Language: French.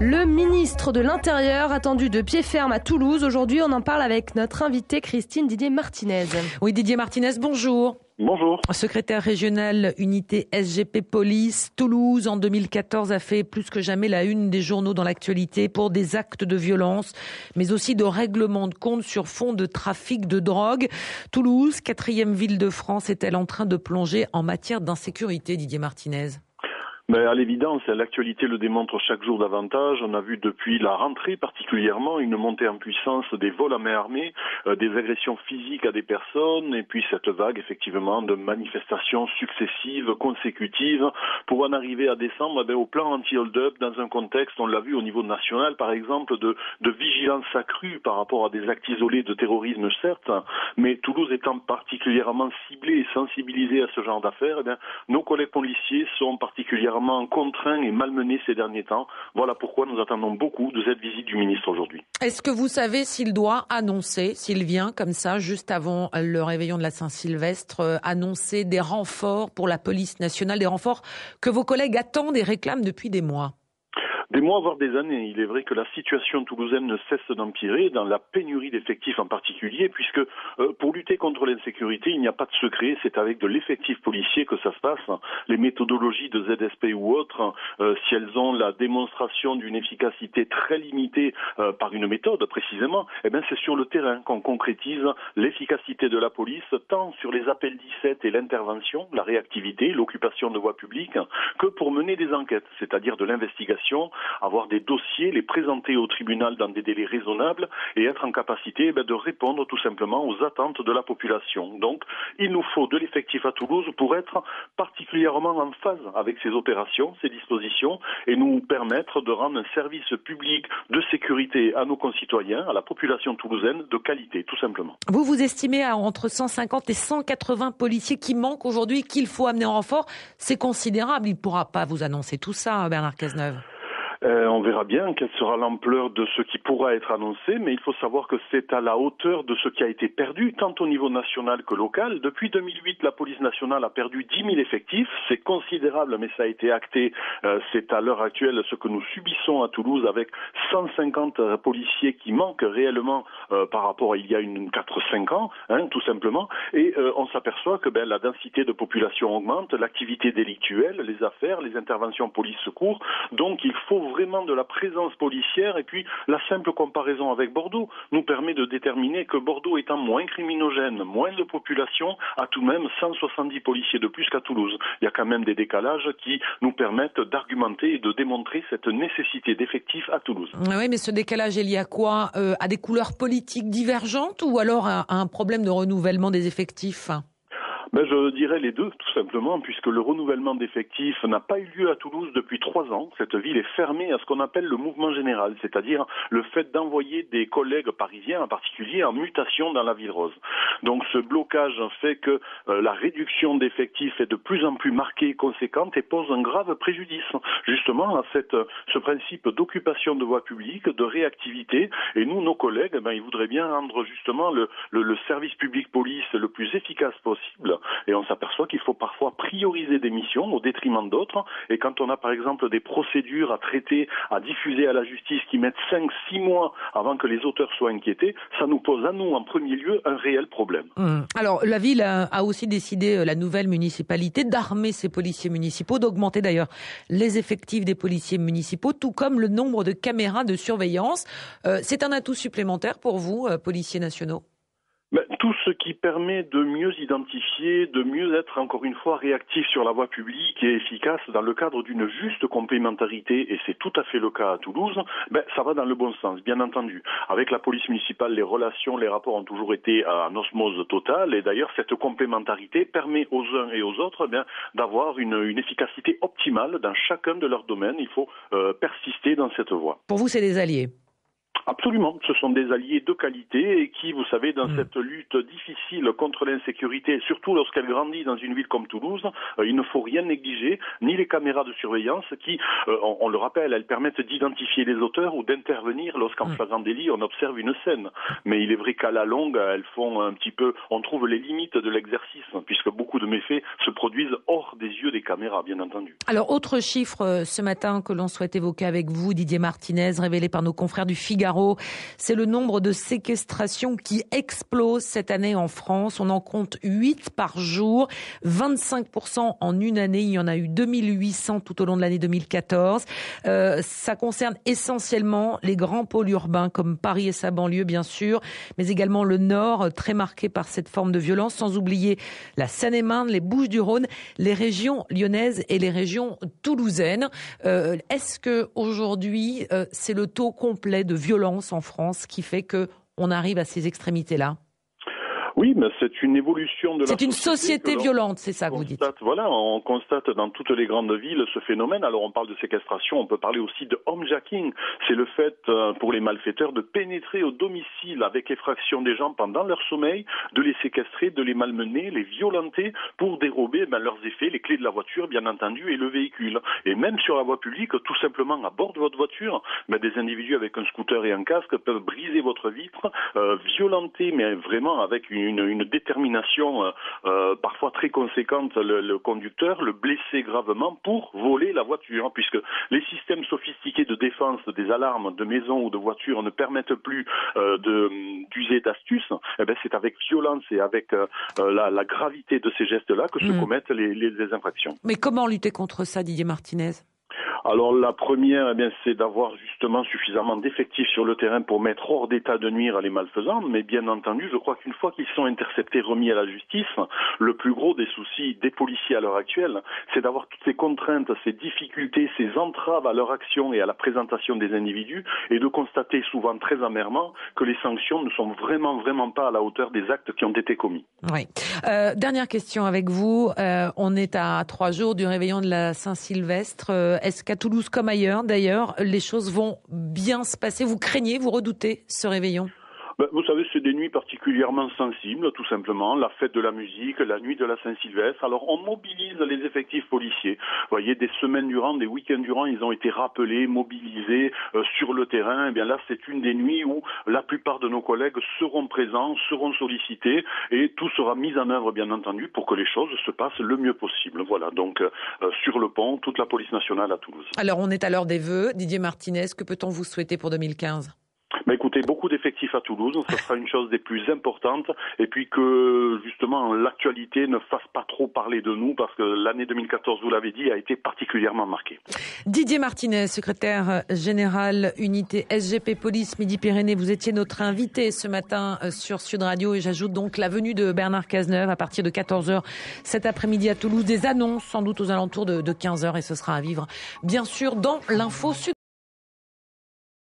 Le ministre de l'Intérieur attendu de pied ferme à Toulouse. Aujourd'hui, on en parle avec notre invitée Christine Didier-Martinez. Oui, Didier-Martinez, bonjour. Bonjour. Secrétaire régional unité SGP Police, Toulouse en 2014 a fait plus que jamais la une des journaux dans l'actualité pour des actes de violence, mais aussi de règlement de compte sur fond de trafic de drogue. Toulouse, 4e ville de France, est-elle en train de plonger en matière d'insécurité, Didier-Martinez ? Mais à l'évidence, l'actualité le démontre chaque jour davantage. On a vu depuis la rentrée particulièrement une montée en puissance des vols à main armée, des agressions physiques à des personnes, et puis cette vague effectivement de manifestations successives, consécutives, pour en arriver à décembre au plan anti-hold-up dans un contexte, on l'a vu au niveau national par exemple, de vigilance accrue par rapport à des actes isolés de terrorisme certes, mais Toulouse étant particulièrement ciblée et sensibilisée à ce genre d'affaires, nos collègues policiers sont particulièrement contraints et malmenés ces derniers temps. Voilà pourquoi nous attendons beaucoup de cette visite du ministre aujourd'hui. Est-ce que vous savez s'il doit annoncer, s'il vient comme ça, juste avant le réveillon de la Saint-Sylvestre, annoncer des renforts pour la police nationale, des renforts que vos collègues attendent et réclament depuis des mois ? Des mois, voire des années. Il est vrai que la situation toulousaine ne cesse d'empirer, dans la pénurie d'effectifs en particulier, puisque pour lutter contre l'insécurité, il n'y a pas de secret, c'est avec de l'effectif policier que ça se passe. Les méthodologies de ZSP ou autres, si elles ont la démonstration d'une efficacité très limitée par une méthode précisément, c'est sur le terrain qu'on concrétise l'efficacité de la police, tant sur les appels 17 et l'intervention, la réactivité, l'occupation de voies publiques, que pour mener des enquêtes, c'est-à-dire de l'investigation, avoir des dossiers, les présenter au tribunal dans des délais raisonnables et être en capacité de répondre tout simplement aux attentes de la population. Donc, il nous faut de l'effectif à Toulouse pour être particulièrement en phase avec ces opérations, ces dispositions et nous permettre de rendre un service public de sécurité à nos concitoyens, à la population toulousaine de qualité, tout simplement. Vous estimez à entre 150 et 180 policiers qui manquent aujourd'hui, qu'il faut amener en renfort. C'est considérable. Il ne pourra pas vous annoncer tout ça, Bernard Cazeneuve. On verra bien quelle sera l'ampleur de ce qui pourra être annoncé, mais il faut savoir que c'est à la hauteur de ce qui a été perdu, tant au niveau national que local. Depuis 2008, la police nationale a perdu 10 000 effectifs. C'est considérable, mais ça a été acté. C'est à l'heure actuelle ce que nous subissons à Toulouse avec 150 policiers qui manquent réellement par rapport à il y a 4-5 ans, tout simplement. Et on s'aperçoit que la densité de population augmente, l'activité délictuelle, les affaires, les interventions police-secours. Donc il faut vraiment de la présence policière et puis la simple comparaison avec Bordeaux nous permet de déterminer que Bordeaux étant moins criminogène, moins de population, a tout de même 170 policiers de plus qu'à Toulouse. Il y a quand même des décalages qui nous permettent d'argumenter et de démontrer cette nécessité d'effectifs à Toulouse. Oui, mais ce décalage est lié à quoi ? À des couleurs politiques divergentes ou alors à un problème de renouvellement des effectifs ? Je dirais les deux, tout simplement, puisque le renouvellement d'effectifs n'a pas eu lieu à Toulouse depuis 3 ans. Cette ville est fermée à ce qu'on appelle le mouvement général, c'est-à-dire le fait d'envoyer des collègues parisiens, en particulier, en mutation dans la ville rose. Donc ce blocage fait que la réduction d'effectifs est de plus en plus marquée et conséquente et pose un grave préjudice, justement, à ce principe d'occupation de voies publiques, de réactivité. Et nous, nos collègues, ils voudraient bien rendre justement le service public police le plus efficace possible. Et on s'aperçoit qu'il faut parfois prioriser des missions au détriment d'autres. Et quand on a par exemple des procédures à traiter, à diffuser à la justice qui mettent 5-6 mois avant que les auteurs soient inquiétés, ça nous pose à nous en premier lieu un réel problème. Alors la ville a aussi décidé, la nouvelle municipalité, d'armer ses policiers municipaux, d'augmenter d'ailleurs les effectifs des policiers municipaux, tout comme le nombre de caméras de surveillance. C'est un atout supplémentaire pour vous, policiers nationaux ? Tout ce qui permet de mieux identifier, de mieux être encore une fois réactif sur la voie publique et efficace dans le cadre d'une juste complémentarité, et c'est tout à fait le cas à Toulouse, ça va dans le bon sens, bien entendu. Avec la police municipale, les relations, les rapports ont toujours été en osmose totale, et d'ailleurs cette complémentarité permet aux uns et aux autres d'avoir une efficacité optimale dans chacun de leurs domaines. Il faut persister dans cette voie. Pour vous, c'est des alliés ? Absolument, ce sont des alliés de qualité et qui, vous savez, dans cette lutte difficile contre l'insécurité, surtout lorsqu'elle grandit dans une ville comme Toulouse, il ne faut rien négliger, ni les caméras de surveillance qui, on le rappelle, elles permettent d'identifier les auteurs ou d'intervenir lorsqu'en flagrant délit on observe une scène. Mais il est vrai qu'à la longue, elles font un petit peu, on trouve les limites de l'exercice, puisque beaucoup de méfaits se produisent hors des yeux des caméras, bien entendu. Alors, autre chiffre ce matin que l'on souhaite évoquer avec vous, Didier Martinez, révélé par nos confrères du Figaro, c'est le nombre de séquestrations qui explose cette année en France. On en compte 8 par jour, 25% en une année. Il y en a eu 2800 tout au long de l'année 2014. Ça concerne essentiellement les grands pôles urbains comme Paris et sa banlieue, bien sûr, mais également le Nord, très marqué par cette forme de violence, sans oublier la Seine-et-Marne, les Bouches-du-Rhône, les régions lyonnaises et les régions toulousaines. Est-ce que aujourd'hui, c'est le taux complet de violence en France qui fait qu'on arrive à ces extrémités-là? Oui, mais c'est une évolution de la société. C'est une société violente, c'est ça que vous dites. Voilà, on constate dans toutes les grandes villes ce phénomène. Alors on parle de séquestration, on peut parler aussi de homejacking. C'est le fait pour les malfaiteurs de pénétrer au domicile avec effraction des gens pendant leur sommeil, de les séquestrer, de les malmener, les violenter pour dérober leurs effets, les clés de la voiture bien entendu et le véhicule. Et même sur la voie publique, tout simplement à bord de votre voiture, des individus avec un scooter et un casque peuvent briser votre vitre, violenter mais vraiment avec une détermination parfois très conséquente le conducteur, le blesser gravement pour voler la voiture, puisque les systèmes sophistiqués de défense des alarmes de maison ou de voiture ne permettent plus d'user d'astuces. C'est avec violence et avec la gravité de ces gestes-là que se commettent les infractions. Mais comment lutter contre ça, Didier Martinez ? Alors la première, c'est d'avoir justement suffisamment d'effectifs sur le terrain pour mettre hors d'état de nuire les malfaisants. Mais bien entendu, je crois qu'une fois qu'ils sont interceptés, remis à la justice, le plus gros des soucis des policiers à l'heure actuelle, c'est d'avoir toutes ces contraintes, ces difficultés, ces entraves à leur action et à la présentation des individus, et de constater souvent très amèrement que les sanctions ne sont vraiment pas à la hauteur des actes qui ont été commis. Oui. Dernière question avec vous. On est à 3 jours du réveillon de la Saint-Sylvestre. Est-ce qu'à Toulouse comme ailleurs, d'ailleurs, les choses vont bien se passer? Vous craignez, vous redoutez ce réveillon? Vous savez, c'est des nuits particulièrement sensibles, tout simplement. La fête de la musique, la nuit de la Saint-Sylvestre. Alors, on mobilise les effectifs policiers. Vous voyez, des semaines durant, des week-ends durant, ils ont été rappelés, mobilisés sur le terrain. Et bien là, c'est une des nuits où la plupart de nos collègues seront présents, seront sollicités, et tout sera mis en œuvre, bien entendu, pour que les choses se passent le mieux possible. Voilà, donc sur le pont, toute la police nationale à Toulouse. Alors, on est à l'heure des vœux. Didier Martinez, que peut-on vous souhaiter pour 2015 ? Écoutez, beaucoup d'effectifs à Toulouse, ce sera une chose des plus importantes, et puis que justement l'actualité ne fasse pas trop parler de nous, parce que l'année 2014, vous l'avez dit, a été particulièrement marquée. Didier Martinez, secrétaire général unité SGP Police Midi-Pyrénées, vous étiez notre invité ce matin sur Sud Radio, et j'ajoute donc la venue de Bernard Cazeneuve à partir de 14h cet après-midi à Toulouse, des annonces sans doute aux alentours de 15h, et ce sera à vivre bien sûr dans l'info Sud.